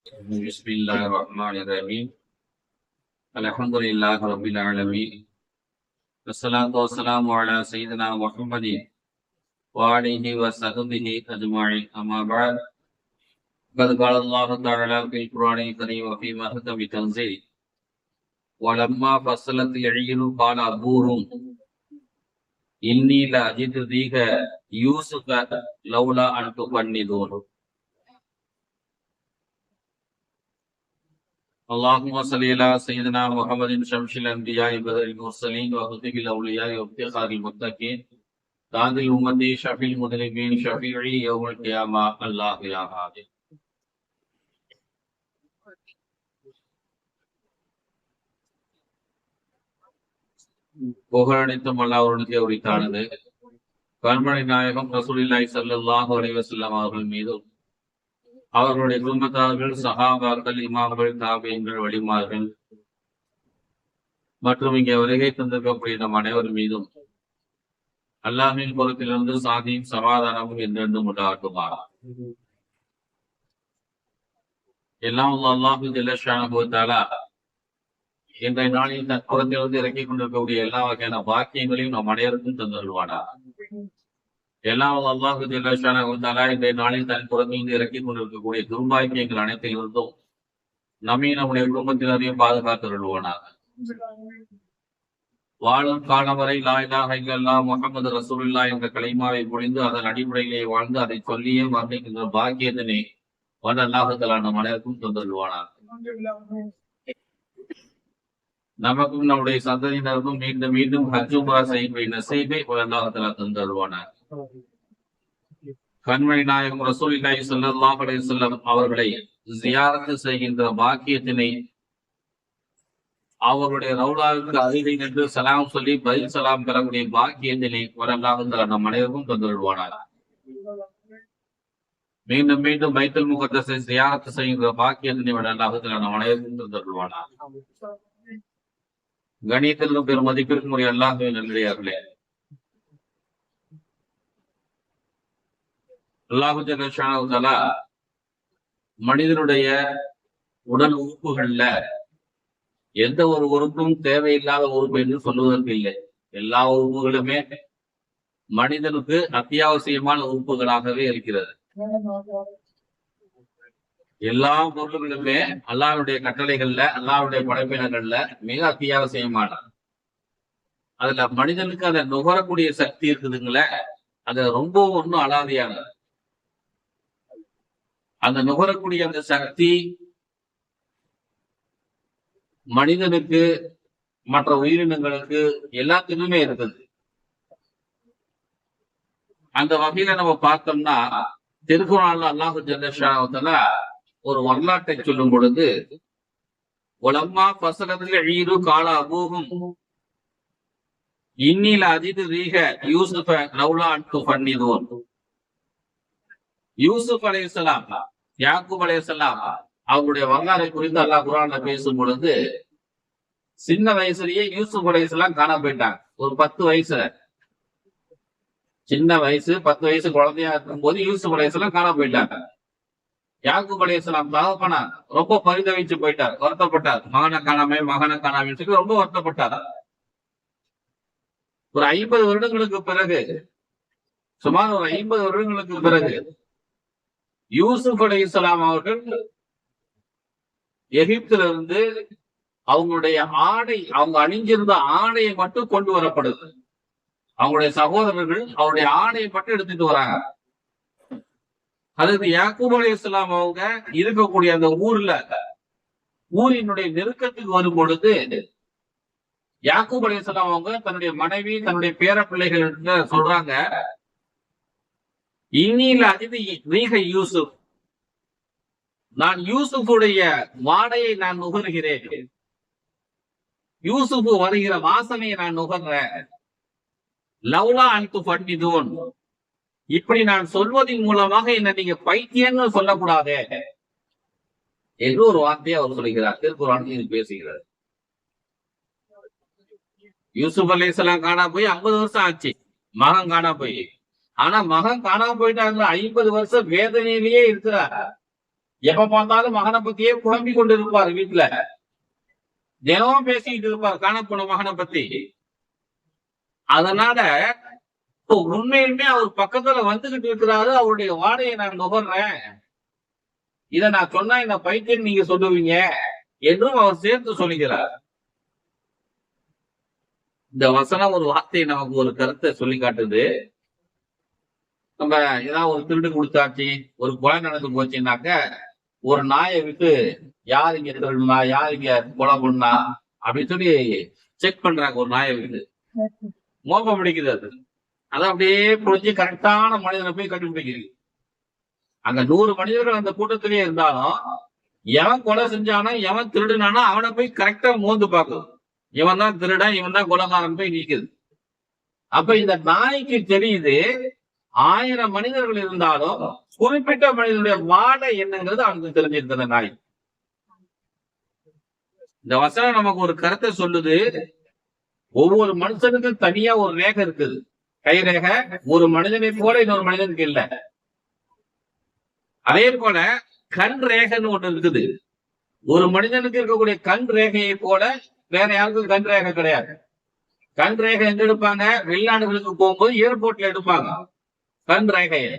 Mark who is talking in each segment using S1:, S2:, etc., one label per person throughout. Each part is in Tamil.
S1: بسم الله الرحمن الرحيم الحمد لله رب العالمين والصلاة والسلام على سيدنا محمد وآله وصحبه أجمعين أما بعد قد قال الله تعالى في القرآن الكريم وفي محكم تنزيل ولما فصلت العير قال أبوهم إني لأجد ريح يوسف لولا أن تفندون اللهم صل على سيدنا محمد شمس الانبياء بدر المرسلين وخطيب الاولياء وافتخار المتقين تاج الامه شفيع المذنبين شفيعي يوم القيامه الله يا هادي புகழனைத்தும் அல்லாஹ்வுடைய உரித்தானது. கண்மணி நாயகம் ரசூலுல்லாஹி ஸல்லல்லாஹு அலைஹி வஸல்லம் அவர்கள் மீதும் அவர்களுடைய குடும்பத்தார்கள் சஹாபாக்கள் இமாம்கள் தாபியங்கள் வழிமார்கள் மற்றும் இங்கே வருகை தந்திருக்கக்கூடிய நம் அனைவர் மீதும் அல்லாஹ்வின் புறத்திலிருந்து சாந்தியும் சமாதானமும் என்றென்றும் உண்டாகுமாறு. எல்லாம் அல்லாஹு ஜல்ல ஷானஹு தஆலா இன்றைய நாளில் தன் புறத்திலிருந்து இறக்கிக் கொண்டிருக்கக்கூடிய எல்லா வகையான பாக்கியங்களையும் நம் அனைவருக்கும் தந்துள்வானா. எல்லாம் அல்லாஹு ஜல்ல ஷானஹு தஆலா இன்றைய நாளில் தன் புறத்திலிருந்து இறக்கிக் கொண்டிருக்கக்கூடிய துர்பாக்கியங்கள் அனைத்திலிருந்தும் நம்மை நம்முடைய குடும்பத்தினரையும் பாதுகாத்துள்வானாக. வாழும் காலம் வரை லா இலாஹ இல்லல்லாஹ் முஹம்மது ரசூலுல்லாஹ் என்ற கலிமாவை பொழிந்து அதன் அடிப்படையிலே வாழ்ந்து அதை சொல்லியே வர்ணிக்கின்ற பாக்கியத்தினை வல்ல அல்லாஹ் தஆலா நம் அனைவருக்கும் தந்துள்வானாக. நமக்கும் நம்முடைய சந்ததியினருக்கும் மீண்டும் மீண்டும் ஹஜ் உம்ரா செய்யக்கூடிய நசீபை வல்ல அல்லாஹ் தஆலா தந்துள்வானாக. கண்மணி நாயகம் ரசூலுல்லாஹி ஸல்லல்லாஹு அலைஹி வஸல்லம் அவர்களை ஜியாரத் செய்கின்ற பாக்கியத்தினை அவருடைய ரவுலாவுக்கு அருகே நின்று சலாம் சொல்லி பதில் சலாம் பெறக்கூடிய பாக்கியத்தினை வரலாக நம் அனைவருக்கும் தந்துள்வானார். மீண்டும் மீண்டும் பைத்துல் முகத்தஸை ஜியாரத் செய்கின்ற பாக்கியத்தினை வரலாக நம் அனைவருக்கும் தந்துள்வானார். கணியத்திலும் பெரும் மதிப்பிற்கும் உரிய அல்லாஹ்வின் நல்லடியார்களே, அல்லாஹு ஜல்ல ஷானஹு தஆலா மனிதனுடைய உடல் உறுப்புகள்ல எந்த ஒரு உறுப்பும் தேவையில்லாத உறுப்பு என்று சொல்லுவதற்கு இல்லை. எல்லா உறுப்புகளுமே மனிதனுக்கு அத்தியாவசியமான உறுப்புகளாகவே இருக்கிறது. எல்லா பொருள்களுமே அல்லாஹ்வுடைய கட்டளைகள்ல அல்லாஹ்வுடைய படைப்பினங்கள்ல மிக அத்தியாவசியமான, அதுல மனிதனுக்கு அதை நுகரக்கூடிய சக்தி இருக்குதுங்களே, அது ரொம்ப ஒன்றும் அலாதியானது. அந்த நுகரக்கூடிய அந்த சக்தி மனிதனுக்கு மற்ற உயிரினங்களுக்கு எல்லாத்துக்குமே இருக்குது. அந்த வகையில நம்ம பார்த்தோம்னா திருக்குர்ஆன்ல அல்லாஹ் ஜல்ல ஷானஹு தஆலா ஒரு வரலாற்றை சொல்லும் பொழுது வலம்மா ஃபஸலத்தில் ஈரு கால அபூஹும் இன்னி லஅஜிது ரீஹ யூசுஃப லௌலா அன் துஃபன்னிதூன். யூசுப் அலைஹிஸ்ஸலாம், யாக்கூப் அலைஹிஸ்ஸலாம் அவருடைய வரலாறை குறித்து அல்லாஹ் குர்ஆன்ல பேசும் பொழுது சின்ன வயசுலயே யூசுப் அலைஹிஸ்ஸலாம் காணாம போயிட்டாங்க. ஒரு 10 வயசுல, சின்ன வயசு 10 வயசு குழந்தையா இருக்கும் போது யூசுப் அலைஹிஸ்ஸலாம் காணாம போயிட்டாங்க. யாக்கூப் அலைஹிஸ்ஸலாம் தகப்பனா ரொம்ப பரிதவிச்சு போயிட்டார், வருத்தப்பட்டார். மகனை காணாமன்னு சொல்லி ரொம்ப வருத்தப்பட்டார். ஒரு 50 வருடங்களுக்கு பிறகு, சுமார் ஒரு 50 வருடங்களுக்கு பிறகு யூசுப் அலைஹிஸ்ஸலாம் அவர்கள் எகிப்திலிருந்து அவங்களுடைய ஆடை, அவங்க அணிஞ்சிருந்த ஆடையை மட்டும் கொண்டு வரப்படுது. அவங்களுடைய சகோதரர்கள் அவருடைய ஆடையை மட்டும் எடுத்துட்டு வராங்க. அதுக்கு யாக்கூப் அலைஹிஸ்ஸலாம் அவங்க இருக்கக்கூடிய அந்த ஊரினுடைய நெருக்கத்துக்கு வரும் பொழுது யாக்கூப் அலைஹிஸ்ஸலாம் அவங்க தன்னுடைய மனைவி தன்னுடைய பேர பிள்ளைகள் சொல்றாங்க, இன்னில அஜிது ரீஹ யூசுப், நான் யூசுஃபுடைய வாடையை நான் நுகர்கிறேன், யூசுஃபு வருகிற வாசனையை நான் நுகர்றேன். லவ்லா அன் துஃபன்னிதூன், இப்படி நான் சொல்வதன் மூலமாக என்ன நீங்க பைத்தியம்னு சொல்லக்கூடாது என்று ஒரு வார்த்தையை அவர் சொல்கிறார். திருக்குர்ஆன் இது பேசுகிறார். யூசுப் அலைஹிஸ்ஸலாம் காணா போய் 50 வருஷம் ஆச்சு, மகன் காணா போய். ஆனா மகன் காணாம போயிட்டாங்க, 50 வருஷம் வேதனையிலேயே இருக்கிறார். எப்ப பார்த்தாலும் மகனை பத்தியே குழம்பி கொண்டு இருப்பார். வீட்டுல தினமும் பேசிக்கிட்டு இருப்பார் காணப்போன மகனை பத்தி. அதனால உண்மையிலுமே அவர் பக்கத்துல வந்துகிட்டு இருக்கிறாரு, அவருடைய வாடையை நான் நுகர்றேன், இதை நான் சொன்னா இந்த பைத்தியம் நீங்க சொல்லுவீங்க என்றும் அவர் சேர்த்து சொல்லுகிறார். இந்த வசனம் ஒரு வார்த்தையை நமக்கு ஒரு கருத்தை சொல்லி காட்டுது. நம்ம ஏதாவது ஒரு திருடு கொடுத்தாச்சு, ஒரு கொலை நடந்து போச்சுன்னாக்க ஒரு நாயை விட்டு யார் இங்க திருடுனா, யார் இங்க கொலை பண்ணா அப்படின்னு சொல்லி செக் பண்றாங்க. ஒரு நாயை விட்டு மோப்பம் பிடிக்குது. அது அப்படியே புரிஞ்சு கரெக்டான மனிதனை போய் கண்டுபிடிக்குது. அங்க 100 மனிதர்கள் அந்த கூட்டத்திலேயே இருந்தாலும் எவன் கொலை செஞ்சானோ எவன் திருடுனானோ அவனை போய் கரெக்டா மோந்து பார்க்குது. இவன் தான் திருடன், இவன் தான் கொலைகாரன் போய் நிக்குது. அப்ப இந்த நாய்க்கு தெரியுது 1000 மனிதர்கள் இருந்தாலும் குறிப்பிட்ட மனிதனுடைய வாடை என்னங்கிறது அவனுக்கு தெரிஞ்சிருந்த நாய். இந்த வசனம் நமக்கு ஒரு கருத்தை சொல்லுது. ஒவ்வொரு மனுஷனுக்கும் தனியா ஒரு ரேகை இருக்குது, கை ரேகை. ஒரு மனிதனை போல இன்னொரு மனிதனுக்கு இல்ல. அதே போல கண் ரேகைன்னு ஒண்ணு இருக்குது. ஒரு மனிதனுக்கு இருக்கக்கூடிய கண் ரேகையை போல வேற யாருக்கும் கண் ரேகை கிடையாது. கண் ரேகை எங்க எடுப்பாங்க? வெளிநாடுகளுக்கு போகும்போது ஏர்போர்ட்ல எடுப்பாங்க கண் ரேகையை.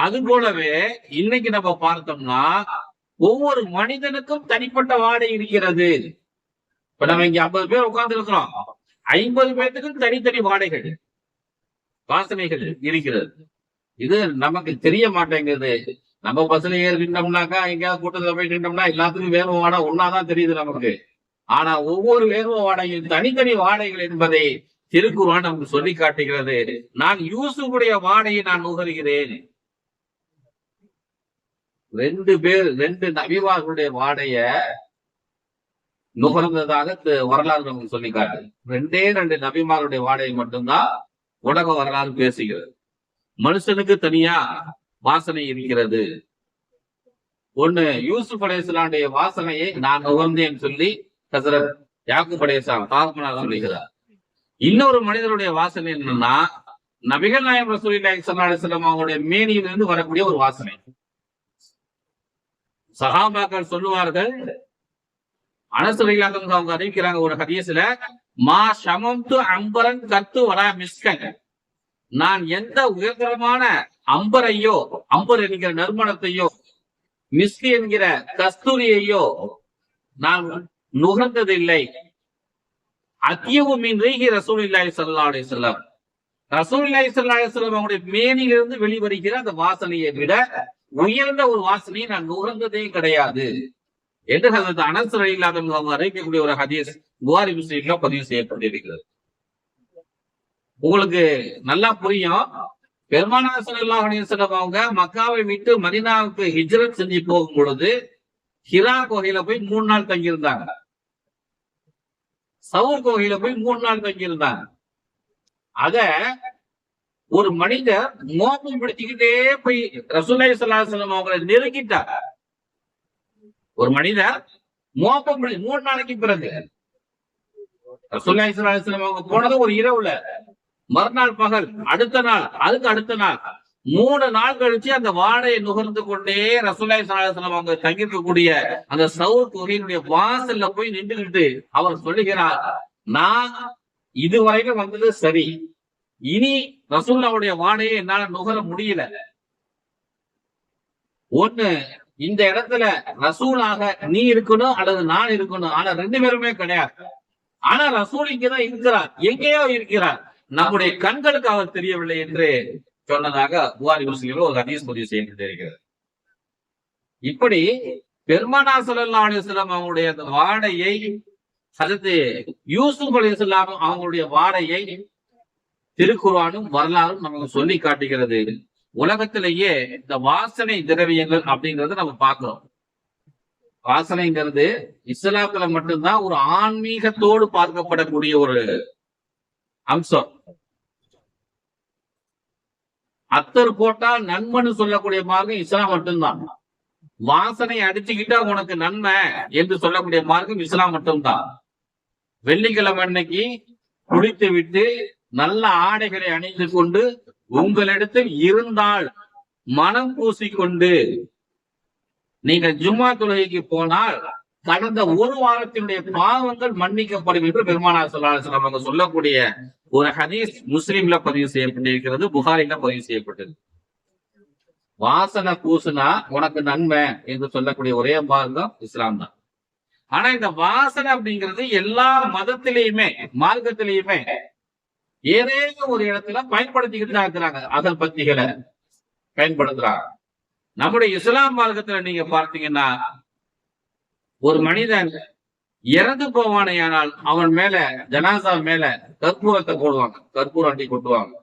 S1: அது போலவே இன்னைக்கு நம்ம பார்த்தோம்னா ஒவ்வொரு மனிதனுக்கும் தனிப்பட்ட வாடை இருக்கிறது. இப்ப நம்ம இங்க 50 பேர் உட்கார்ந்து இருக்கிறோம், 50 பேர்த்துக்கும் தனித்தனி வாடைகள், வாசனைகள் இருக்கிறது. இது நமக்கு தெரிய மாட்டேங்குது. நம்ம பஸ்ல ஏறி நின்றோம்னாக்கா, எங்கேயாவது கூட்டத்துல போய் நின்றோம்னா எல்லாத்துக்கும் வேர்வை வாடை ஒன்னாதான் தெரியுது நமக்கு. ஆனா ஒவ்வொரு வேர்வை வாடையும் தனித்தனி வாடைகள் என்பதை திருக்குர்ஆன் நமக்கு சொல்லி காட்டுகிறது. நான் யூசுஃபுடைய வாடையை நான் நுகர்கிறேன். 2 நபிமார்களுடைய வாடைய நுகர்ந்ததாக வரலாறு நமக்கு சொல்லி காட்டு. 2 நபிமார்களுடைய வாடையை மட்டும்தான் உலக வரலாறு பேசுகிறது. மனுஷனுக்கு தனியா வாசனை இருக்கிறது. ஒண்ணு யூசுப் அலைஹிஸ்ஸலாமுடைய வாசனையை நான் நுகர்ந்தேன் சொல்லி ஹஸரத் யாக்கூப் அலைஹிஸ்ஸலாம் தாகமனார் சொல்லுகிறார். இன்னொரு மனிதருடைய வாசனை என்னன்னா, நபிகள் நாயகம் ரசூலுல்லாஹி ஸல்லல்லாஹு அலைஹி வஸல்லம் அவங்களுடைய மேனியிலிருந்து வரக்கூடிய ஒரு வாசனை. சஹாபாக்கள் சொல்லுவார்கள், அனஸ் ரலியல்லாஹு அன்ஹு அவங்க அறிவிக்கிறாங்க ஒரு ஹதீஸ்ல, மா ஷமம்து அம்பரன் கத்து வரா மிஸ்கன், நான் எந்த உயர்தரமான அம்பரையோ, அம்பர் என்கிற நறுமணத்தையோ, மிஸ்கி என்கிற கஸ்தூரியையோ நான் நுகர்ந்ததில்லை. அத்தியவு மின் ரீஹி ரசூலுல்லாஹி ஸல்லல்லாஹு அலைஹி வஸல்லம், ரசூலுல்லாஹி ஸல்லல்லாஹு அலைஹி வஸல்லம் அவருடைய மேனியிலிருந்து வெளிவருகிற அந்த வாசனையை விட உயர்ந்த ஒரு வாசனையை நான் நுகர்ந்ததே கிடையாது என்று ஹஸரத் அனஸ் ரலியல்லாஹு அன்ஹு அவங்க அறிவிக்கக்கூடிய ஒரு ஹதீஸ் புகாரி முஸ்லிம்ல பதிவு செய்யப்பட்டிருக்கிறது. உங்களுக்கு நல்லா புரியும். பெருமானார் ஸல்லல்லாஹு அலைஹி வஸல்லம் அவங்க மக்காவை விட்டு மதீனாவுக்கு ஹிஜ்ரத் செஞ்சு போகும் பொழுது ஹிரா கோகையில போய் 3 நாள் தங்கியிருந்தாங்க. சவுர் கோகையில போய் 3 நாள் தங்கியிருந்தாங்க. அத ஒரு மனிதர் மோப்பம் பிடிச்சுக்கிட்டே போய் ரசூலுல்லாஹி ஸல்லல்லாஹு அலைஹி வஸல்லம் அவங்களை நெருங்கிட்டார். ஒரு மனிதர் மோப்பம் 3 நாளைக்கு பிறகு ரசூலுல்லாஹி ஸல்லல்லாஹு அலைஹி வஸல்லம் அவங்க போனது ஒரு இரவுல, மறுநாள் பகல், அடுத்த நாள், அதுக்கு அடுத்த நாள், 3 நாள் கழிச்சு அந்த வாடையை நுகர்ந்து கொண்டே ரசூலுல்லாஹி ஸல்லல்லாஹு அலைஹி வஸல்லம் அவங்க தங்கியிருக்கக்கூடிய அந்த சவுர் குகையினுடைய வாசல்ல போய் நின்றுகிட்டு அவர் சொல்லுகிறார், நான் இதுவரைக்கும் வந்தது சரி, இனி ரசூலுல்லாஹ்வுடைய வாடையை என்னால நுகர முடியல. ஒண்ணு, இந்த இடத்துல ரசூலாக நீ இருக்கணும் அல்லது நான் இருக்கணும். ஆனா 2 பேருமே கிடையாது. ஆனா ரசூல் இங்கதான் இருக்கிறார், எங்கேயோ இருக்கிறார், நம்முடைய கண்களுக்கு அவர் தெரியவில்லை என்று சொன்னதாக புகாரி முஸ்லிம்ல ஒரு ஹதீஸ் பதிவு செய்யப்பட்டிருக்கிறது. இப்படி பெருமானார் ஸல்லல்லாஹு அலைஹி வஸல்லம் அவங்களுடைய அந்த வாடையை, ஹஜ்ரத் யூசுப் அலைஹிஸ்ஸலாம் அவங்களுடைய வாடையை திருக்குர்ஆனும் வரலாறும் நமக்கு சொல்லி காட்டுகிறது. உலகத்திலேயே இந்த வாசனை திரவியங்கள் அப்படிங்கறத நம்ம பார்க்கிறோம். வாசனைங்கிறது இஸ்லாத்துல மட்டும்தான் ஒரு ஆன்மீகத்தோடு பார்க்கப்படக்கூடிய ஒரு அம்சம். அத்தர் போட்டால் நன்மைன்னு சொல்லக்கூடிய மார்க்கம் இஸ்லாம் மட்டும்தான். வாசனை அடிச்சுக்கிட்டா உனக்கு நன்மை என்று சொல்லக்கூடிய மார்க்கம் இஸ்லாம் மட்டும்தான். வெள்ளிக்கிழமை அன்னைக்கு குளித்து விட்டு நல்ல ஆடைகளை அணிந்து கொண்டு உங்களிடத்தில் இருந்தால் மனம் பூசிக்கொண்டு நீங்க ஜும்மா தொழுகைக்கு போனால் கடந்த ஒரு வாரத்தினுடைய பாவங்கள் மன்னிக்கப்படும் என்று பெருமானார் ஸல்லல்லாஹு அலைஹி வஸல்லம் அவங்க சொல்லக்கூடிய ஒரு ஹதீஸ் முஸ்லிம்ல பதிவு செய்யப்பட்டிருக்கிறது, புகாரில பதிவு செய்யப்பட்டது. வாசனை பூசுனா உனக்கு நன்மை என்று சொல்லக்கூடிய ஒரே மார்க்கம் இஸ்லாம் தான். ஆனா இந்த வாசனை அப்படிங்கிறது எல்லா மதத்திலையுமே மார்க்கத்திலையுமே ஏதேனும் ஒரு இடத்துல பயன்படுத்திக்கிட்டு தான் இருக்கிறாங்க. அகல் பத்திகளை பயன்படுத்துறாங்க. நம்முடைய இஸ்லாம் மார்க்கத்துல நீங்க பார்த்தீங்கன்னா, ஒரு மனிதன் இறந்து போவானேயானால் அவன் மேல ஜனாசா மேல கற்பூரத்தை போடுவாங்க, கற்பூரம் அள்ளி கொட்டுவாங்க,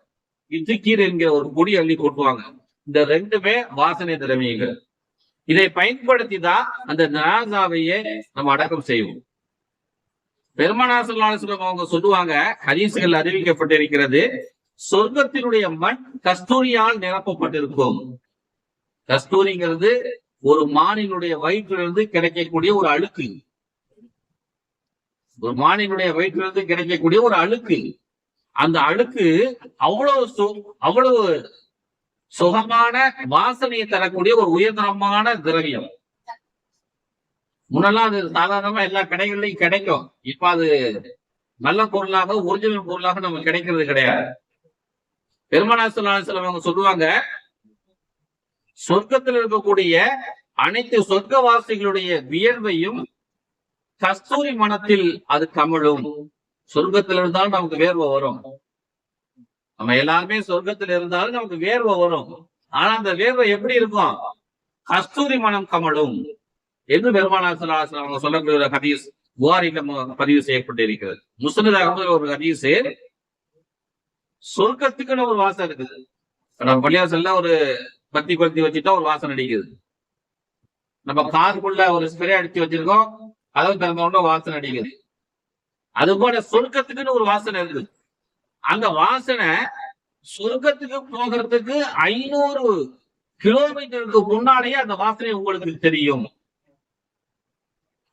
S1: இத்துக்கீர் என்கிற ஒரு பொடி அள்ளி கொட்டுவாங்க. இந்த ரெண்டுமே வாசனை திரவியங்கள். இதை பயன்படுத்தி தான் அந்த ஜனாசாவையே நம்ம அடக்கம் செய்வோம். பெருமானார் ஸல்லல்லாஹு அலைஹி வஸல்லம் அவங்க சொல்லுவாங்க, ஹதீஸ்கள் அறிவிக்கப்பட்டிருக்கிறது, சொர்க்கத்தினுடைய மண் கஸ்தூரியால் நிரப்பப்பட்டிருக்கும். கஸ்தூரிங்கிறது ஒரு மானினுடைய வயிற்றிலிருந்து கிடைக்கக்கூடிய ஒரு அழுக்கு. ஒரு மானினுடைய வயிற்றிலிருந்து கிடைக்கக்கூடிய ஒரு அழுக்கு. அந்த அழுக்கு அவ்வளவு சுகமான வாசனையை தரக்கூடிய ஒரு உயர்தரமான திரவியம். முன்னெல்லாம் அது சாதாரணமா எல்லா கடைகள்லையும் கிடைக்கும். இப்ப அது நல்ல பொருளாக ஒரிஜினல் பொருளாக நம்ம கிடைக்கிறது கிடையாது. பெருமானார் ஸல்லல்லாஹு அலைஹி வஸல்லம் அவங்க சொல்லுவாங்க, சொர்க்கத்தில் இருக்கக்கூடிய அனைத்து சொர்க்கவாசிகளுடைய வியர்வையும் கஸ்தூரி மனத்தில் அது கமழும். சொர்க்கத்தில் இருந்தாலும் நமக்கு வேர்வை வரும். நம்ம எல்லாருமே சொர்க்கத்தில் இருந்தாலும் நமக்கு வேர்வை வரும். ஆனா அந்த வேர்வை எப்படி இருக்கும்? கஸ்தூரி மனம் கமழும் என்று பெருமானார் ஸல்லல்லாஹு அலைஹி வஸல்லம் சொல்லக்கூடிய ஒரு ஹதீஸ் புகாரில பதிவு செய்யப்பட்டிருக்கிறது. முஸ்னத் அஹ்மதுல ஒரு ஹதீஸ், சொர்க்கத்துக்குன்னு ஒரு வாசம் இருக்குது. நம்ம பள்ளியாசல்ல ஒரு பத்தி கொளுத்தி வச்சுட்டா ஒரு வாசனை அடிக்குது. நம்ம காருக்குள்ள ஒரு ஸ்ப்ரே அடிச்சு வச்சிருக்கோம், அதை திறந்தோட வாசனை அடிக்குது. அது போல சொர்க்கத்துக்குன்னு ஒரு வாசனை இருக்குது. அந்த வாசனை சொர்க்கத்துக்கு போகிறதுக்கு 500 கிலோமீட்டருக்கு முன்னாலேயே அந்த வாசனை உங்களுக்கு தெரியும்.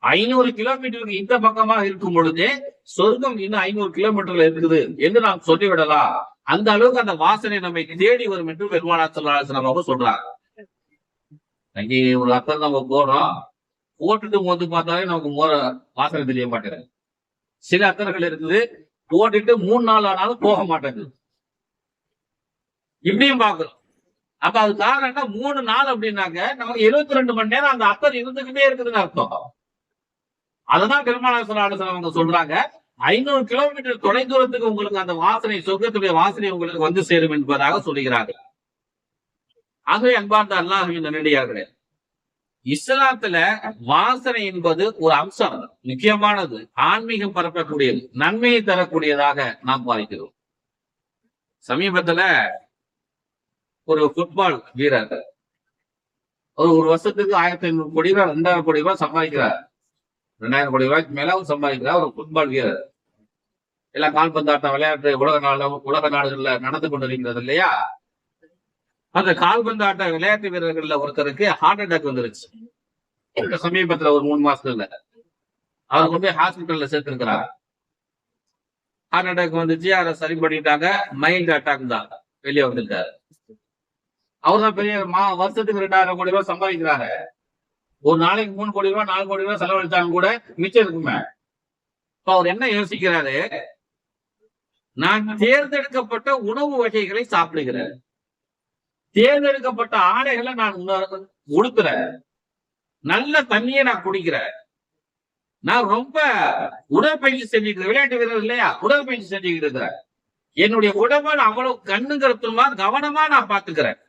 S1: 500 கிலோமீட்டருக்கு இந்த பக்கமாக இருக்கும் பொழுதே சொர்க்கம் இன்னும் 500 கிலோமீட்டர்ல இருக்குது என்று நாம் சொல்லிவிடலாம். அந்த அளவுக்கு அந்த வாசனை நம்மை தேடி வரும் என்று பெருமானார் ஸல்லல்லாஹு அலைஹி வஸல்லம் சொல்றாங்க. அங்கே ஒரு அத்தர் நம்ம போறோம், போட்டுட்டு மோந்து பார்த்தாலே நமக்கு வாசனை தெரிய மாட்டேங்குது. சில அத்தர்கள் இருக்குது, போட்டுட்டு 3 நாள் ஆனாலும் போக மாட்டேங்குது. இப்படியும் பாக்குறோம். அப்ப அது காரணம் 3 நாள் அப்படின்னாக்க நமக்கு 72 மணி நேரம் அந்த அத்தர் இருந்துகிட்டே இருக்குதுன்னு அர்த்தம். அததான் பெருமானார் ஸல்லல்லாஹு அலைஹி வஸல்லம் சொல்றாங்க, 500 கிலோமீட்டர் தொலை தூரத்துக்கு உங்களுக்கு அந்த வாசனை, சொர்க்கத்துடைய வாசனை உங்களுக்கு வந்து சேரும் என்பதாக சொல்லுகிறார்கள். ஆகவே அன்பார்ந்த அல்லாஹ்வின் நல்லடியார்களே, இஸ்லாத்துல வாசனை என்பது ஒரு அம்சம், முக்கியமானது, ஆன்மீகம் பரப்பக்கூடியது, நன்மையை தரக்கூடியதாக நாம் பார்க்கிறோம். சமீபத்துல ஒரு ஃபுட்பால் வீரர் ஒரு வருஷத்துக்கு 1500 கோடி ரூபாய் 2000 கோடி ரூபாய் சம்பாதிக்கிறார். 2000 கோடி ரூபாய்க்கு மேல சம்பாதிக்கிறார் ஒரு ஃபுட்பால் வீரர். எல்லாம் கால்பந்தாட்டம் விளையாட்டு உலக நாடுகள்ல நடந்து கொண்டிருக்கிறது இல்லையா? அந்த கால்பந்தாட்ட விளையாட்டு வீரர்கள்ல ஒருத்தருக்கு ஹார்ட் அட்டாக் வந்துருச்சு சமீபத்துல, ஒரு 3 மாசத்துல. அவர் கொண்டு போய் ஹாஸ்பிட்டல்ல சேர்த்திருக்கிறார். ஹார்ட் அட்டாக் வந்துச்சு, அதை சரி பண்ணிட்டாங்க. மைல்டு அட்டாக் தான், வெளியே வந்துட்டாரு. அவர்தான் பெரிய வருஷத்துக்கு 2000 கோடி ரூபாய் சம்பாதிக்கிறாங்க. ஒரு நாளைக்கு 3 கோடி ரூபாய் 4 கோடி ரூபாய் செலவழிச்சாங்க கூட மிச்சம் இருக்குமே. இப்ப அவர் என்ன யோசிக்கிறாரு? நான் தேர்ந்தெடுக்கப்பட்ட உணவு வகைகளை சாப்பிடுகிறேன், தேர்ந்தெடுக்கப்பட்ட ஆடைகளை நான் உடுத்துறேன், நல்ல தண்ணியை நான் குடிக்கிறேன், நான் ரொம்ப உடற்பயிற்சி செஞ்சுக்கிறேன். விளையாட்டு வீரர் இல்லையா, உடற்பயிற்சி செஞ்சுக்கிட்டு இருக்கிறேன். என்னுடைய உடம்பை நான் அவ்வளவு கண்ணுங்கிறதுமா கவனமா நான் பாத்துக்கிறேன்.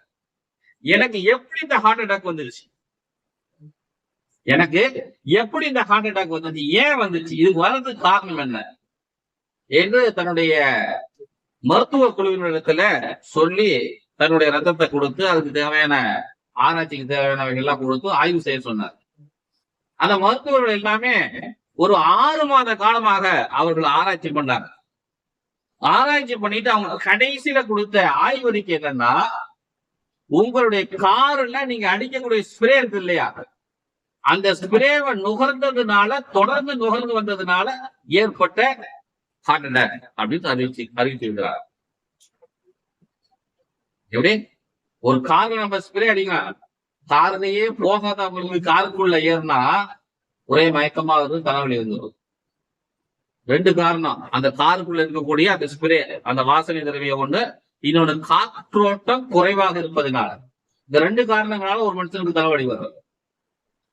S1: எனக்கு எப்படி இந்த ஹார்ட் அட்டாக் வந்துருச்சு? எனக்கு எப்படி இந்த ஹார்ட் அட்டாக் வந்துச்சு? ஏன் வந்துச்சு? இதுக்கு வர்றதுக்கு காரணம் என்ன என்று தன்னுடைய மருத்துவ குழுவினரிடத்துல சொல்லி தன்னுடைய ரத்தத்தை கொடுத்து அதுக்கு தேவையான ஆராய்ச்சிக்கு தேவையானவைகள் எல்லாம் கொடுத்து ஆய்வு செய்ய சொன்னார். அந்த மருத்துவர்கள் எல்லாமே ஒரு 6 மாத காலமாக அவர்கள் ஆராய்ச்சி பண்ணாங்க. ஆராய்ச்சி பண்ணிட்டு அவங்க கடைசியில கொடுத்த ஆய்வறிக்கை என்னன்னா, உங்களுடைய கார்ல நீங்க அடிக்கக்கூடிய ஸ்ப்ரே இருக்கு இல்லையா, அந்த ஸ்ப்ரேவை நுகர்ந்ததுனால, தொடர்ந்து நுகர்ந்து வந்ததுனால ஏற்பட்ட ஹார்ட் அட்டாக் அப்படின்னு அறிவிச்சிருக்கிறார். எப்படி ஒரு கார்ல நம்ம ஸ்ப்ரே அடிக்கலாம், காரிலேயே போகாதவங்களுக்கு காருக்குள்ள ஏறினா ஒரே மயக்கமா வருது, தலைவலி வந்துடும். 2 காரணம். அந்த காருக்குள்ள இருக்கக்கூடிய அந்த ஸ்ப்ரே, அந்த வாசனை திரவியம் ஒண்ணு, இன்னொன்னு காற்றோட்டம் குறைவாக இருப்பதனால. இந்த 2 காரணங்களால ஒரு மனுஷனுக்கு தலைவலி வரும்.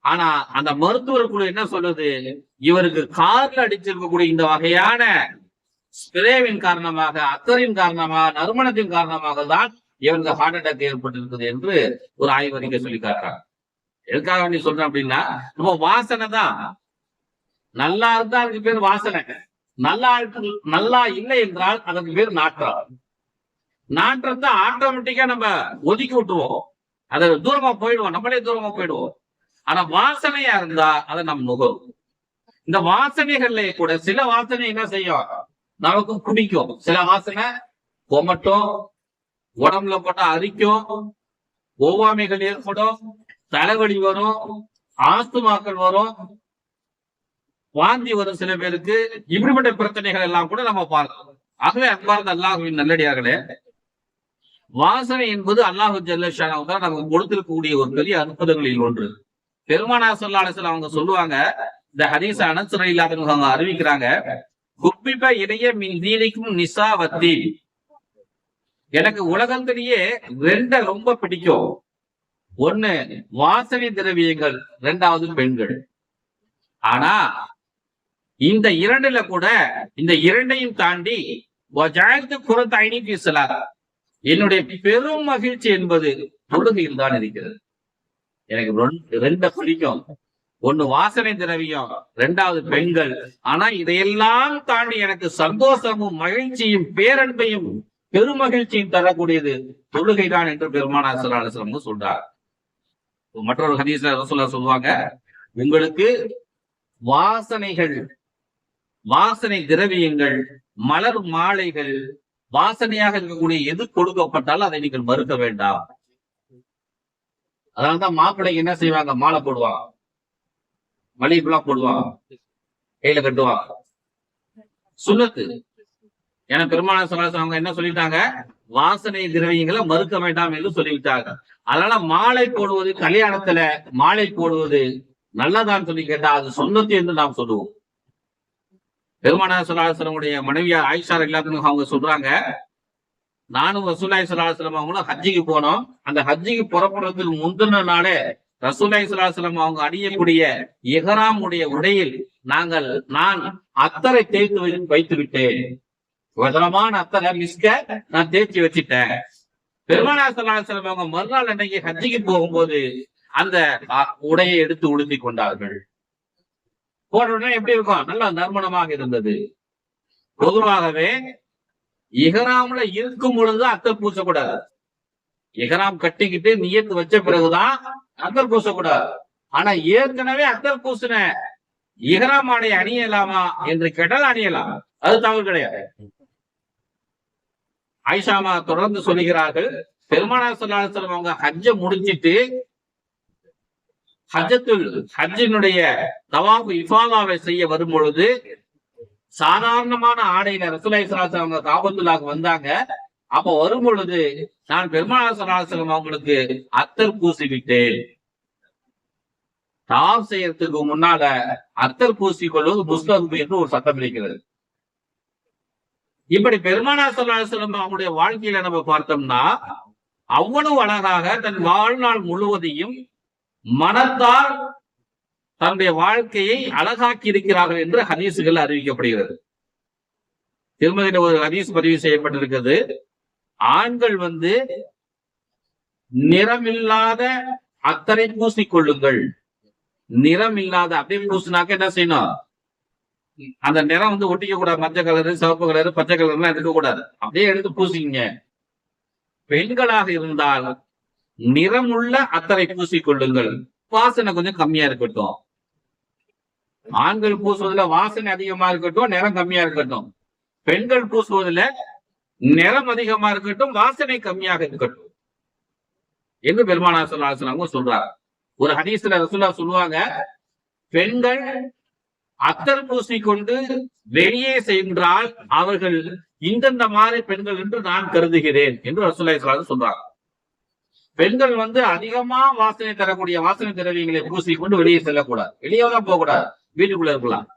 S1: ஆனா அந்த மருத்துவர் குழு என்ன சொல்லுது, இவருக்கு கார்ல அடிச்சிருக்கக்கூடிய இந்த வகையான ஸ்பிரேவின் காரணமாக, அத்தரின் காரணமாக, நறுமணத்தின் காரணமாக தான் இவருக்கு ஹார்ட் அட்டாக் ஏற்பட்டிருக்குது என்று ஒரு ஆய்வறிக்கை சொல்லி காட்டுறாங்க. எதுக்காக வேண்டி சொல்றேன் அப்படின்னா, நம்ம வாசனை தான் நல்லா இருந்தா அதுக்கு பேர் வாசனை, நல்லா இல்லை என்றால் அதற்கு பேர் நாற்றம். நாற்றத்தை ஆட்டோமேட்டிக்கா நம்ம ஒதுக்கி விட்டுருவோம், அதை தூரமா போயிடுவோம், நம்மளே தூரமா போயிடுவோம். ஆனா வாசனையா இருந்தா அதை நம்ம நுகரும். இந்த வாசனைகள்ல கூட சில வாசனை என்ன செய்யும், நமக்கு பிடிக்கும். சில வாசனை கொமட்டும், உடம்புல போட்டா அரிக்கும், ஒவ்வாமைகள் ஏற்படும், தலைவலி வரும், ஆஸ்துமாக்கள் வரும், வாந்தி வரும் சில பேருக்கு. இப்படிப்பட்ட பிரச்சனைகள் எல்லாம் கூட நம்ம பார்க்கலாம். ஆகவே அன்பார்ந்த அல்லாஹ்வின் நல்லடியார்களே, வாசனை என்பது அல்லாஹ் ஜல்ல ஷானஹு தான் நமக்கு கொடுத்திருக்கக்கூடிய ஒரு பெரிய அற்புதங்களில் ஒன்று. பெருமானார் ஸல்லல்லாஹு அலைஹி வஸல்லம் அவங்க சொல்லுவாங்க, இந்த ஹதீஸ் அனஸ் ரலியல்லாஹு அன்ஹு அவங்க அறிவிக்கிறாங்க, குப்பிப இலைய மின் தீனிக்கும் நிசாவத்தி, எனக்கு உலகத்திலேயே 2 ரொம்ப பிடிக்கும். ஒண்ணு வாசனை திரவியங்கள், 2வது பெண்கள். ஆனா இந்த 2ல கூட இந்த 2ஐயும் தாண்டி என்னுடைய பெரும் மகிழ்ச்சி என்பது தொழுகையில் தான் இருக்கிறது. எனக்கு 2 பிடிக்கும். ஒண்ணு வாசனை திரவியம், 2வது பெண்கள். ஆனா இதையெல்லாம் தாண்டி எனக்கு சந்தோஷமும் மகிழ்ச்சியும் பேரன்பையும் பெருமகிழ்ச்சியும் தரக்கூடியது தொழுகை தான் என்று பெருமானார் ஸல்லல்லாஹு அலைஹி வஸல்லம் சொல்றார். மற்றொரு ஹதீஸ்ல ரசூலுல்லாஹ் சொல்லுவாங்க, உங்களுக்கு வாசனைகள், வாசனை திரவியங்கள், மலர் மாலைகள், வாசனையாக இருக்கக்கூடிய எது கொடுக்கப்பட்டாலும் அதை நீங்கள் மறுக்க வேண்டாம். அதனாலதான் மாப்பிள்ளைக்கு என்ன செய்வாங்க, மாலை போடுவாங்க, மல்லிகைப்பூலாம் போடுவாங்க, கையில கட்டுவாங்க, சுன்னத்து. ஏன்னா பெருமானார் ஸல்லல்லாஹு அலைஹி வஸல்லம் என்ன சொல்லிட்டாங்க, வாசனை திரவியங்களை மறுக்க வேண்டாம் என்று சொல்லிவிட்டாங்க. அதனால மாலை போடுவது, கல்யாணத்துல மாலை போடுவது நல்லதான்னு சொல்லி கேட்டா அது சுன்னத்து என்று நாம் சொல்லுவோம். பெருமானார் ஸல்லல்லாஹு அலைஹி வஸல்லம் மனைவியார் ஆயிஷா ரலியல்லாஹு அன்ஹா அவங்க சொல்றாங்க, நானும் ரசூலுல்லாஹி ஸல்லல்லாஹு அலைஹி வஸல்லம் அவங்களும் ஹஜ்ஜிக்கு போனோம். அந்த ஹஜ்ஜிக்கு புறப்படுறதுக்கு முந்தின நாளே ரசூலுல்லாஹி ஸல்லல்லாஹு அலைஹி வஸல்லம் அவங்க அணியக்கூடிய இஹ்ராம் உடைய உடையில் நான் அத்தரை தேய்த்து வைத்து விட்டேன். விதமான அத்தரை மிஸ்க நான் தேய்ச்சி வச்சுட்டேன். பெருமானார் ஸல்லல்லாஹு அலைஹி வஸல்லம் அவங்க மறுநாள் அன்னைக்கு ஹஜ்ஜிக்கு போகும்போது அந்த உடையை எடுத்து உடுத்தி கொண்டார்கள். போன உடனே எப்படி இருக்கும், நல்ல நறுமணமாக இருந்தது. பொதுவாகவே இஹ்ராம்ல இருக்கும் பொழுது அத்தர் பூசக்கூடாது. இஹ்ராம் கட்டிக்கிட்டு நியத்து வச்ச பிறகுதான் அத்தர் பூசக்கூடாது. ஆனா ஏற்கனவே அத்தர் பூசின இஹ்ராம் ஆடை அணியலாமா என்று கேட்டால் அணியலாம், அது தவறு கிடையாது. ஆயிஷாமா தொடர்ந்து சொல்லுகிறார்கள், பெருமானார் ஸல்லல்லாஹு அலைஹி வஸல்லம் அவங்க ஹஜ்ஜை முடிச்சிட்டு ஹஜ்ஜினுடைய தவாஃப் இஃபாதாவை செய்ய வரும் பொழுது சாதாரணமான ஆடையில ரசூலுல்லாஹி ஸல்லல்லாஹு அலைஹி வஸல்லம் காபத்துல்லாஹ்க்கு வந்தாங்க. அப்ப வரும் பொழுது நான் பெருமானார் ஸல்லல்லாஹு அலைஹி வஸல்லம் அவங்களுக்கு அத்தர் பூசி விட்டேன். தவாஃப் செய்யறதுக்கு முன்னால அத்தர் பூசி கொள்வது முஸ்தஹப் என்று ஒரு சட்டம் இருக்கிறது. இப்படி பெருமானார் ஸல்லல்லாஹு அலைஹி வஸல்லம் அவங்களுடைய வாழ்க்கையில நம்ம பார்த்தோம்னா அவ்வளவு அழகாக தன் வாழ்நாள் முழுவதையும் மனத்தால் தன்னுடைய வாழ்க்கையை அழகாக்கி இருக்கிறார்கள் என்று ஹதீசுகள் அறிவிக்கப்படுகிறது. திருமதியில ஒரு ஹதீஸ் பதிவு செய்யப்பட்டிருக்கிறது, ஆண்கள் நிறமில்லாத அத்தரை பூசிக்கொள்ளுங்கள். நிறம் இல்லாத அப்படியே பூசினாக்க என்ன செய்யணும், அந்த நிறம் ஒட்டிக்க கூடாது. மஞ்சள் கலரு, சிவப்பு கலரு, பச்சை கலர் எல்லாம் எடுக்கக்கூடாது, அப்படியே எடுத்து பூசிங்க. பெண்களாக இருந்தால் நிறமுள்ள அத்தரை பூசிக்கொள்ளுங்கள், வாசனை கொஞ்சம் கம்மியா இருக்கட்டும். ஆண்கள் பூசுவதில் வாசனை அதிகமா இருக்கட்டும், நிறம் கம்மியா இருக்கட்டும். பெண்கள் பூசுவதில் நிறம் அதிகமா இருக்கட்டும், வாசனை கம்மியாக இருக்கட்டும் என்று பெருமானார் ஸல்லல்லாஹு அலைஹி வஸல்லம் சொல்றாங்க. ஒரு ஹதீஸ்ல ரசூலுல்லாஹ் சொல்லுவாங்க, பெண்கள் அத்தர் பூசிக்கொண்டு வெளியே சென்றால் அவர்கள் இந்தந்த மாதிரி பெண்கள் என்று நான் கருதுகிறேன் என்று ரசூலுல்லாஹி ஸல்லல்லாஹு அலைஹி வஸல்லம் சொல்றாங்க. பெண்கள் வந்து அதிகமா வாசனை தரக்கூடிய வாசனை திரவியங்களை பூசிக்கொண்டு வெளியே செல்லக்கூடாது, வெளியே தான் போகக்கூடாது, வீட்டுக்குள்ள இருக்கலாம்.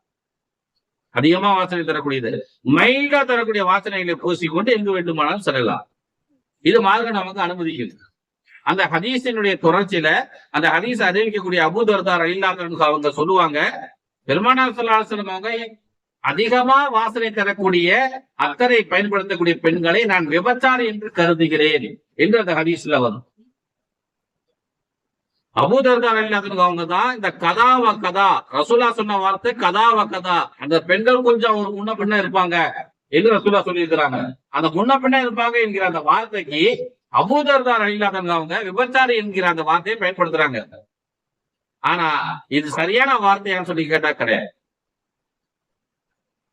S1: அதிகமா வாசனை தரக்கூடியது, மைல்டா தரக்கூடிய வாசனைகளை பூசிக்கொண்டு எங்கு வேண்டுமானாலும் செல்லலாம். இது மார்க்கம் நமக்கு அனுமதிக்குது. அந்த ஹதீஸினுடைய தொடர்ச்சியில அந்த ஹதீஸ் அறிவிக்கக்கூடிய அபூ தர்தா ரலியல்லாஹு அன்ஹு அவங்க சொல்லுவாங்க, பெருமானார் ஸல்லல்லாஹு அலைஹி வஸல்லம் அவங்க அதிகமா வாசனை தரக்கூடிய அத்தரை பயன்படுத்தக்கூடிய பெண்களை நான் விபச்சாரி என்று கருதுகிறேன் என்று அந்த ஹதீஸ்ல வரும். அபூ தர்தா ரலியல்லாஹு அன்ஹு அவங்க தான் இந்த கதாவ கதா, ரசூலுல்லாஹ் சொன்ன வார்த்தை கதாவ கதா, அந்த பெண்கள் கொஞ்சம் ஒரு முன்ன பின்ன இருப்பாங்க என்று ரசூலுல்லாஹ் சொல்லி இருக்கிறாங்க. அந்த முன்ன பின்ன இருப்பாங்க என்கிற அந்த வார்த்தைக்கு அபூ தர்தா ரலியல்லாஹு அன்ஹு அவங்க விபச்சாரி என்கிற அந்த வார்த்தையை பயன்படுத்துறாங்க. ஆனா இது சரியான வார்த்தையான்னு சொல்லி கேட்டா கிடையாது.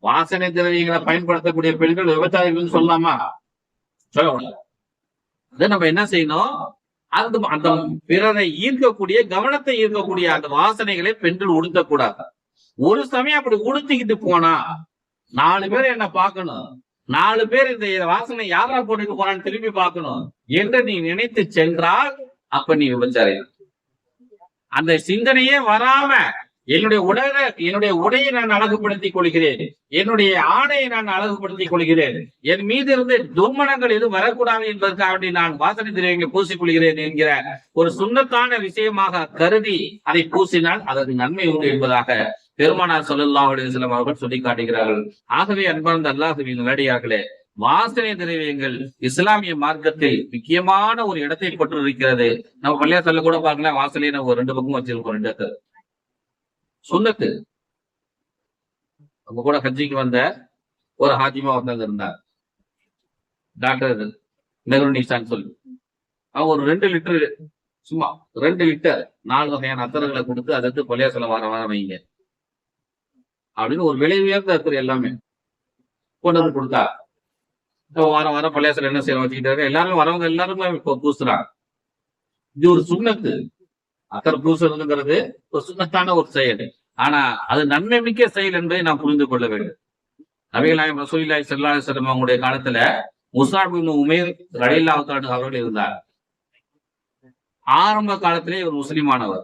S1: வாசனை திரவியங்களை பயன்படுத்தக்கூடிய பெண்கள் விபச்சாரிகள் சொல்லலாமா? சொல்லக்கூடாது. அதை நம்ம என்ன செய்யணும், அந்த பிறரை ஈர்க்கக்கூடிய, கவனத்தை ஈர்க்கக்கூடிய அந்த வாசனைகளை பெண்கள் உடுத்தக்கூடாது. ஒரு சமயம் அப்படி உடுத்திக்கிட்டு போனா 4 பேர் என்ன பார்க்கணும், 4 பேர் இந்த வாசனை யாரா போட்டுட்டு போறான்னு திரும்பி பார்க்கணும் என்று நீ நினைத்து சென்றால் அப்ப நீ விபச்சாரி. அந்த சிந்தனையே வராம என்னுடைய உடையை நான் அழகுபடுத்திக் கொள்கிறேன், என்னுடைய ஆடையை நான் அழகுபடுத்திக் கொள்கிறேன், என் மீது இருந்து துர்மணங்கள் எதுவும் வரக்கூடாது என்பதற்காக நான் வாசனை திரவியங்களை பூசிக்கொள்கிறேன் என்கிற ஒரு சுண்ணத்தான விஷயமாக கருதி அதை பூசினால் அதற்கு நன்மை உண்டு என்பதாக பெருமானார் ஸல்லல்லாஹு அலைஹி வஸல்லம் அவர்கள் சொல்லி காட்டுகிறார்கள். ஆகவே அன்பார்ந்த அல்லாஹ்வின் நல்லடியார்களே, வாசனை திரவியங்கள் இஸ்லாமிய மார்க்கத்தில் முக்கியமான ஒரு இடத்தை பெற்று இருக்கிறது. நம்ம பள்ளியாசல்ல கூட பாக்கலாம், வாசலையை நம்ம 2 பக்கம் வச்சிருக்கோம், 2 சுன்னத்து. நம்ம கூட ஹஜ்ஜிக்கு வந்த ஒரு ஹாஜிமா ஒருத்தங்க இருந்தார், டாக்டர் நெஹ்ருனிசான்னு சொல்லி. அவங்க ஒரு 2 லிட்டர், சும்மா 2 லிட்டர் 4 வகையான அத்தர்களை கொடுத்து அதற்கு பள்ளியாசல வாரம் வைங்க அப்படின்னு ஒரு விலை உயர்ந்த அத்தர் எல்லாமே கொண்டு வந்து கொடுத்தா, வாரம் பள்ளியாசல என்ன செய்ய வச்சுக்கிட்டாரு, எல்லாரும் வரவங்க எல்லாருமே பூசுறாங்க. இது ஒரு சுன்னத்து. அத்தர் பூசுறதுங்கிறது ஒரு சுன்னத்தான ஒரு செயல். ஆனா அது நன்மை மிக்க செயல் என்பதை நாம் புரிந்து கொள்ள வேண்டும். நபிகள் நாயகம் ரசூலுல்லாஹி ஸல்லல்லாஹு அலைஹி வஸல்லம் அவங்களுடைய காலத்துல முஸஅப் இப்னு உமைர் ரலியல்லாஹு அன்ஹு அவர்கள் இருந்தார். ஆரம்ப காலத்திலே ஒரு முஸ்லிமானவர்,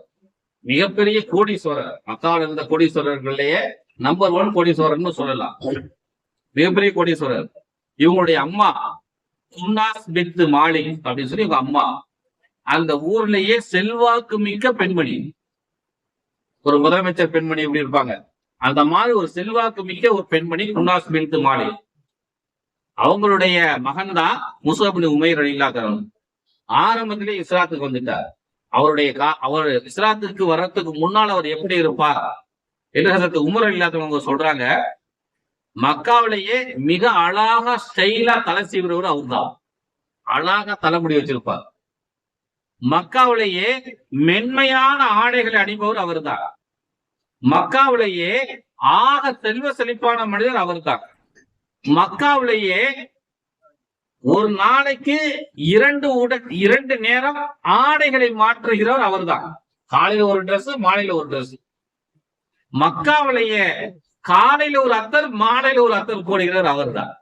S1: மிகப்பெரிய கோடீஸ்வரர், மக்காவில் இருந்த கோடீஸ்வரர்களையே நம்பர் 1 கோடீஸ்வரர்னு சொல்லலாம். மிகப்பெரிய கோடீஸ்வரர். இவங்களுடைய அம்மா சுன்னாஸ் பின்த் மாலிக் அப்படின்னு சொல்லி இவங்க அம்மா அந்த ஊர்லயே செல்வாக்கு மிக்க பெண்மணி. ஒரு முதலமைச்சர் பெண்மணி எப்படி இருப்பாங்க, அந்த மாதிரி ஒரு செல்வாக்கு மிக்க ஒரு பெண்மணி சுன்னாஸ் பின்த் மாலிக். அவங்களுடைய மகன் தான் முஸஅப் இப்னு உமைர் ரலியல்லாஹு அன்ஹு. ஆரம்பத்திலே இஸ்லாத்துக்கு வந்துட்டார். அவர் இஸ்லாத்துக்கு வர்றதுக்கு முன்னால் அவர் எப்படி இருப்பார் என்று ஹஜ்ரத் உமர் ரலியல்லாஹு அன்ஹு சொல்றாங்க, மக்காவிலேயே மிக அழகா ஸ்டைலா தலை சீவுறவர் அவர் தான். அழகா தலைமுடி வச்சிருப்பார். மக்காவிலேயே மென்மையான ஆடைகளை அணிபவர் அவர் தான். மக்காவிலேயே ஆக செல்வ செழிப்பான மனிதர் அவர் தான். மக்காவிலேயே ஒரு நாளைக்கு 2 நேரம் ஆடைகளை மாற்றுகிறவர் அவர் தான். காலையில ஒரு ட்ரெஸ், மாலையில ஒரு ட்ரெஸ். மக்காவிலேயே காலையில ஒரு அத்தர், மாலையில ஒரு அத்தர் போடுகிறார் அவர் தான்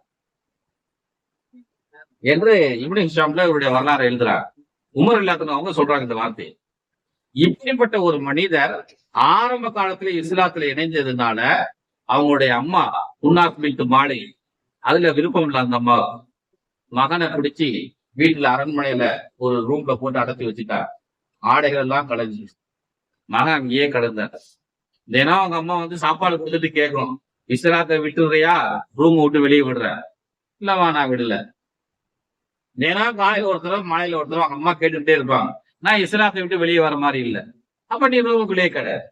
S1: என்று இப்னு ஹிஷாம்ல இவருடைய வரலாறு எழுதுறார். உமர் ரலியல்லாஹு அன்ஹு அவங்க சொல்றாங்க இந்த வார்த்தை. இப்படிப்பட்ட ஒரு மனிதர் ஆரம்ப காலத்துல இஸ்லாத்துல இணைஞ்சதுனால அவங்களுடைய அம்மா சுன்னாஸ் பின்த் மாலிக் அதுல விருப்பம் இல்ல. அந்த அம்மா மகனை பிடிச்சி வீட்டுல அரண்மனையில ஒரு ரூம்ல போட்டு அடைச்சி வச்சுட்டார். ஆடைகள் எல்லாம் கலைஞ்சு மகன் அங்கேயே கிடந்தார். தினம் அவங்க அம்மா வந்து சாப்பாடு கொடுத்துட்டு கேட்கும், இஸ்லாத்தை விட்டுறியா, ரூம் விட்டு வெளியே விடுற? இல்லவா, நான் விடல. தினம் காலையில ஒருத்தர் மாலையில ஒருத்தர் அவங்க அம்மா கேட்டுக்கிட்டே இருப்பாங்க, நான் இஸ்லாத்தை விட்டு வெளியே வர மாதிரி இல்லை. அப்ப நீ ரூமுக்குள்ளேயே கிடையாது.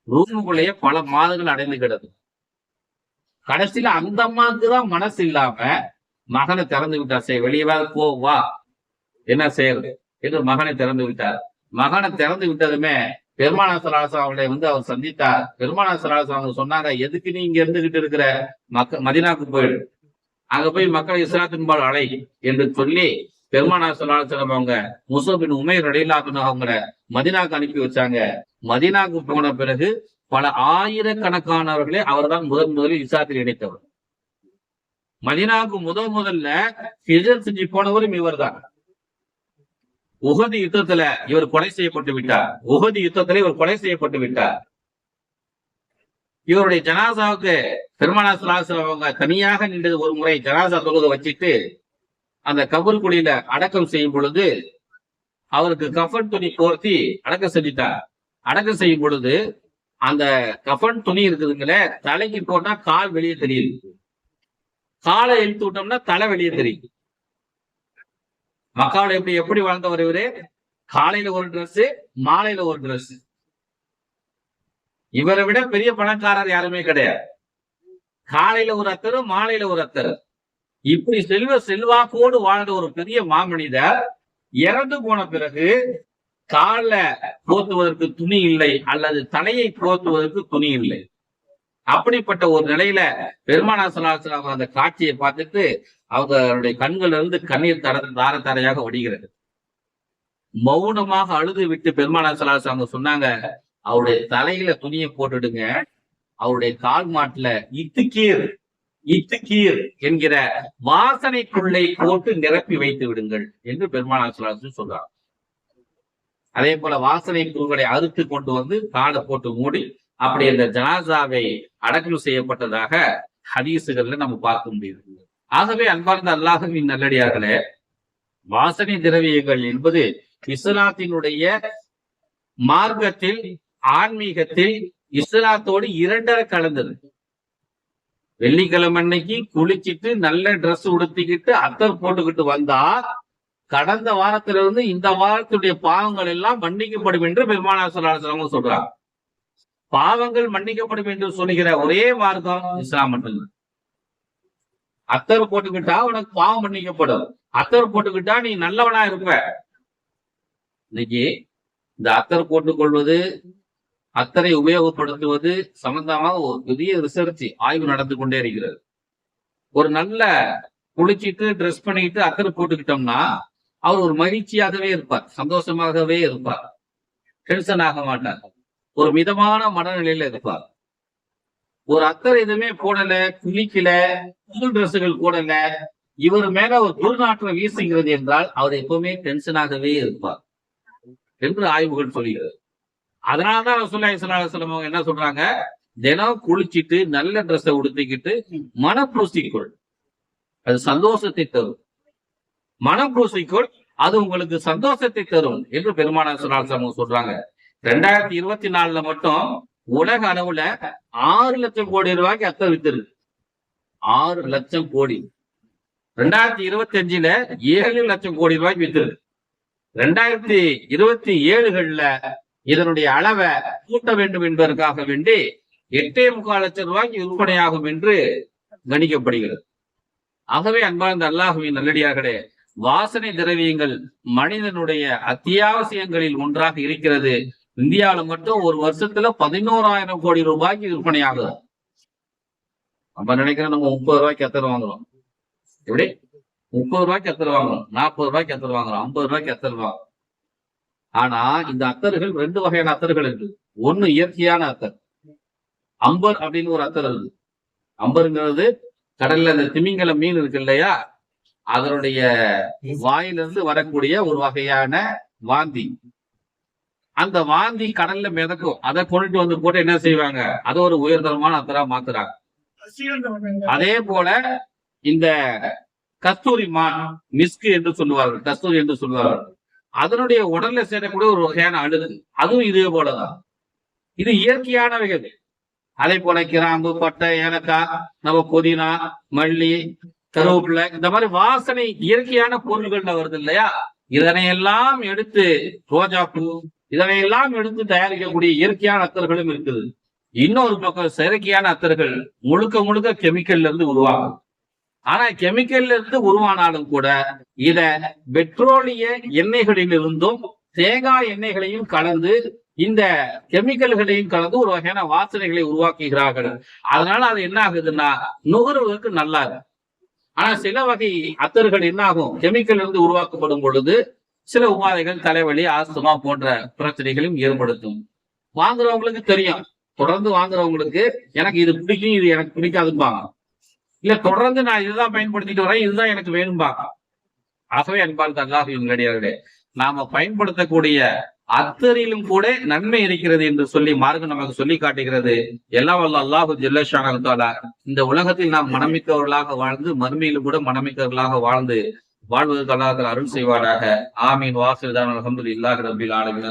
S1: ரூமுக்குள்ளேயே பல மாதங்கள் அடைந்து கிடது. கடைசியில அந்த அம்மாவுக்கு தான் மனசு இல்லாம மகனை திறந்து விட்டார். சரி, வெளியே போ, வா, என்ன செய்யறது என்று மகனை திறந்து விட்டார். மகனை திறந்து விட்டதுமே பெருமானார் ஸல்லல்லாஹு அலைஹி வஸல்லம் அவங்களை வந்து அவர் சந்தித்தார். பெருமானார் ஸல்லல்லாஹு அலைஹி வஸல்லம் சொன்னாங்க, எதுக்கு நீ இங்க இருந்துகிட்டு இருக்கிற, மதீனாவுக்கு போயிடு, அங்க போய் மக்கள் இஸ்லாத்தின்பால் அழை என்று சொல்லி பெருமானார் ஸல்லல்லாஹு அலைஹி வஸல்லம் அவங்க முஸஅப் பின் உமைர் ரலியல்லாஹு அன்ஹு அவங்களை மதீனாவுக்கு அனுப்பி வச்சாங்க. மதீனாவுக்கு போன பிறகு பல ஆயிரக்கணக்கானவர்களே அவர் தான் முதலில் இஸ்லாத்தில் இணைத்தவர். மதீனாவுக்கு முதல்ல ஹிஜ்ரத் செஞ்சு போனவரும் இவர் தான். உஹது யுத்தத்துல இவர் கொலை செய்யப்பட்டு விட்டார். உஹது யுத்தத்துல இவர் கொலை செய்யப்பட்டு விட்டார். இவருடைய ஜனாசாவுக்கு பெருமானார் ஸல்லல்லாஹு அலைஹி வஸல்லம் அவங்க தனியாக நின்று ஒரு முறை ஜனாசா தொழுகை வச்சுட்டு அந்த கபர் குழியில அடக்கம் செய்யும் பொழுது அவருக்கு கஃபன் துணி போர்த்தி அடக்கம் செஞ்சுட்டார். அடக்கம் செய்யும் பொழுது அந்த கஃபன் துணி இருக்குதுங்களே, தலைக்கு போட்டா கால் வெளியே தெரியுது, காலை இழுத்து விட்டோம்னா தலை வெளியே தெரியுது. மக்காவுல எப்படி வாழ்ந்தவர் இவரு? காலையில ஒரு ட்ரெஸ், மாலையில ஒரு ட்ரெஸ். இவரை விட பெரிய பணக்காரர் யாருமே கிடையாது. காலையில ஒரு அத்தர், மாலையில ஒரு அத்தர். இப்படி செல்வாக்கோடு வாழ்ந்த ஒரு பெரிய மாமனிதர் இறந்து போன பிறகு கால போத்துவதற்கு துணி இல்லை, அல்லது தலையை போத்துவதற்கு துணி இல்லை. அப்படிப்பட்ட ஒரு நிலையில பெருமானார் ஸல்லல்லாஹு அலைஹி வஸல்லம் அந்த காட்சியை பார்த்துட்டு அவர்களுடைய கண்கள் இருந்து கண்ணீர் தார தாரையாக வடிகிறது. மௌனமாக அழுது விட்டு பெருமானார் ஸல்லல்லாஹு அலைஹி வஸல்லம் சொன்னாங்க, அவருடைய தலையில துணியை போட்டுடுங்க, அவருடைய கால் மாட்டுல இத்துக்கீர் என்கிற வாசனைக்குள்ளை போட்டு நிரப்பி வைத்து விடுங்கள் என்று பெருமானார் ஸல்லல்லாஹு அலைஹி வஸல்லம் சொல்றாங்க. அதே போல வாசனை பொருட்களை அறுத்து கொண்டு வந்து காலை போட்டு மூடி அப்படி அந்த ஜனாசாவை அடக்கம் செய்யப்பட்டதாக ஹதீசுகள்ல நம்ம பார்க்க முடியுது. ஆகவே அன்பார்ந்த அல்லாஹ்வின் நல்லடியார்களே, வாசனை திரவியங்கள் என்பது இஸ்லாத்தினுடைய மார்க்கத்தில், ஆன்மீகத்தில் இஸ்லாத்தோடு இரண்டரை கலந்தது. வெள்ளிக்கிழமை அன்னைக்கு குளிச்சிட்டு நல்ல ட்ரெஸ் உடுத்திக்கிட்டு அத்தர் போட்டுக்கிட்டு வந்தா கடந்த வாரத்திலிருந்து இந்த வாரத்துடைய பாவங்கள் எல்லாம் மன்னிக்கப்படும் என்று பெருமானார் ஸல்லல்லாஹு அலைஹி வஸல்லம் சொல்றாங்க. பாவங்கள் மன்னிக்கப்படும் என்று சொல்லுகிற ஒரே மார்க்கம் இஸ்லாம் மட்டும்தான். அத்தர் போட்டுக்கிட்டா உனக்கு பாவம் மன்னிக்கப்படும், அத்தர் போட்டுக்கிட்டா நீ நல்லவனா இருப்ப. இன்னைக்கு இந்த அத்தர் போட்டுக்கொள்வது, அத்தரை உபயோகப்படுத்துவது சம்பந்தமாக ஒரு பெரிய ரிசர்ச் ஆய்வு நடந்து கொண்டே இருக்கிறது. ஒரு நல்ல குளிச்சிட்டு ட்ரெஸ் பண்ணிட்டு அத்தர் போட்டுக்கிட்டோம்னா அவர் ஒரு மகிழ்ச்சியாகவே இருப்பார், சந்தோஷமாகவே இருப்பார், டென்ஷன் ஆக மாட்டார், ஒரு மிதமான மனநிலையில இருப்பார். ஒரு அத்தர் எதுவுமே போடல, குளிக்கல, புது டிரெஸ்ஸுகள் போடல, இவர் மேல ஒரு துர்நாற்றம் வீசுகிறது என்றால் அவர் எப்பவுமே டென்ஷனாகவே இருப்பார் என்று ஆய்வுகள் சொல்லுகிறது. அதனாலதான் ரசூலுல்லாஹி ஸல்லல்லாஹு அலைஹி வஸல்லம் என்ன சொல்றாங்க, தினம் குளிச்சிட்டு நல்ல ட்ரெஸ்ஸை உடுத்திக்கிட்டு மனம் பூசிக்கொள், அது சந்தோஷத்தை தரும். மனம் பூசிக்கொள், அது உங்களுக்கு சந்தோஷத்தை தரும் என்று பெருமானார் ஸல்லல்லாஹு அலைஹி வஸல்லம் சொல்றாங்க. 2024 மட்டும் உலக அளவுல 6 லட்சம் கோடி ரூபாய்க்கு அத்தர் வித்துருக்கு. 6 லட்சம் கோடி. 2025 7 லட்சம் கோடி ரூபாய்க்கு வித்துருக்கு. 2027 இதனுடைய அளவை கூட்ட வேண்டும் என்பதற்காக வேண்டி 8.25 லட்சம் ரூபாய்க்கு விற்பனையாகும் என்று கணிக்கப்படுகிறது. ஆகவே அன்பார்ந்த அல்லாஹ்வின் நல்லடியார்களே, வாசனை திரவியங்கள் மனிதனுடைய அத்தியாவசியங்களில் ஒன்றாக இருக்கிறது. இந்தியாவில மட்டும் ஒரு வருஷத்துல 11,000 கோடி ரூபாய்க்கு விற்பனை ஆகுது. நம்ம நினைக்கிறோம் நம்ம 30 ரூபாய்க்கு அத்தர் வாங்குறோம். எப்படி 30 ரூபாய்க்கு அத்தர் வாங்குறோம், 40 ரூபாய்க்கு அத்தர் வாங்குறோம், 50 ரூபாய்க்கு அத்தர் வாங்குறோம். ஆனா இந்த அத்தர்கள் 2 வகையான அத்தர்கள் இருக்கு. ஒண்ணு இயற்கையான அத்தர், அம்பர் அப்படின்னு ஒரு அத்தர் இருக்கு. அம்பருங்கிறது கடல்ல இந்த திமிங்கல மீன் இருக்கு இல்லையா, அதனுடைய வாயிலிருந்து வரக்கூடிய ஒரு வகையான வாந்தி. அந்த வாந்தி கடல்ல மிதக்கும், அதை கொண்டுட்டு வந்து போட்டு என்ன செய்வாங்க, அதை ஒரு உயர்தரமான அத்தரா மாத்துறாங்க. அதே போல இந்த கஸ்தூரி மான், மிஸ்கு என்று சொல்லுவார்கள், கஸ்தூரி என்று சொல்லுவார்கள், அதனுடைய உடல்ல சேரக்கூடிய ஒரு வகையான அழுகு, அதுவும் இதே போலதான். இது இயற்கையானவைகள். அதே போல கிராம்பு, பட்டை, ஏலக்காய், நம்ம புதினா, மல்லி, கருவேப்பிலை, இந்த மாதிரி வாசனை இயற்கையான பொருள்கள்ல வருது இல்லையா, இதனையெல்லாம் எடுத்து ரோஜா பூ, இதனையெல்லாம் எடுத்து தயாரிக்கக்கூடிய இயற்கையான அத்தர்களும் இருக்குது. இன்னொரு பக்கம் செயற்கையான அத்தர்கள் முழுக்க முழுக்க கெமிக்கல்ல இருந்து உருவாகும். ஆனா கெமிக்கல்ல இருந்து உருவானாலும் கூட இத பெட்ரோலிய எண்ணெய்களில் இருந்தும் தேங்காய் எண்ணெய்களையும் கலந்து இந்த கெமிக்கல்களையும் கலந்து ஒரு வகையான வாசனைகளை உருவாக்குகிறார்கள். அதனால அது என்ன ஆகுதுன்னா நுகர்வதற்கு நல்லா இருக்கு. ஆனா சில வகை அத்தர்கள் என்ன ஆகும், கெமிக்கல் இருந்து உருவாக்கப்படும் பொழுது சில உபாதைகள், தலைவலி, ஆஸ்துமா போன்ற பிரச்சனைகளும் ஏற்படுத்தும். வாங்குறவங்களுக்கு தெரியும், தொடர்ந்து வாங்குறவங்களுக்கு எனக்கு இது பிடிக்கும், இது எனக்கு பிடிக்காதும்பாங்க. இல்ல தொடர்ந்து நான் இதுதான் பயன்படுத்திட்டு வரேன், இதுதான் எனக்கு வேணும்பாங்க. ஆகவே அன்பார்ந்த அல்லாஹ்வின் நல்லடியார்களே, நாம பயன்படுத்தக்கூடிய அத்தரிலும் கூட நன்மை இருக்கிறது என்று சொல்லி மார்க்கம் நமக்கு சொல்லி காட்டுகிறது. எல்லாம் வல்ல அல்லாஹு ஜல்ல ஷானஹு தஆலா இந்த உலகத்தில் நாம் மனமிக்கவர்களாக வாழ்ந்து மறுமையிலும் கூட மனமிக்கவர்களாக வாழ்வதற்கு அல்லாஹ் அருள் செய்வாராக. ஆமீன். வாசில் தான் அல்ஹம்துலில்லாஹி ரப்பில் ஆலமீன்.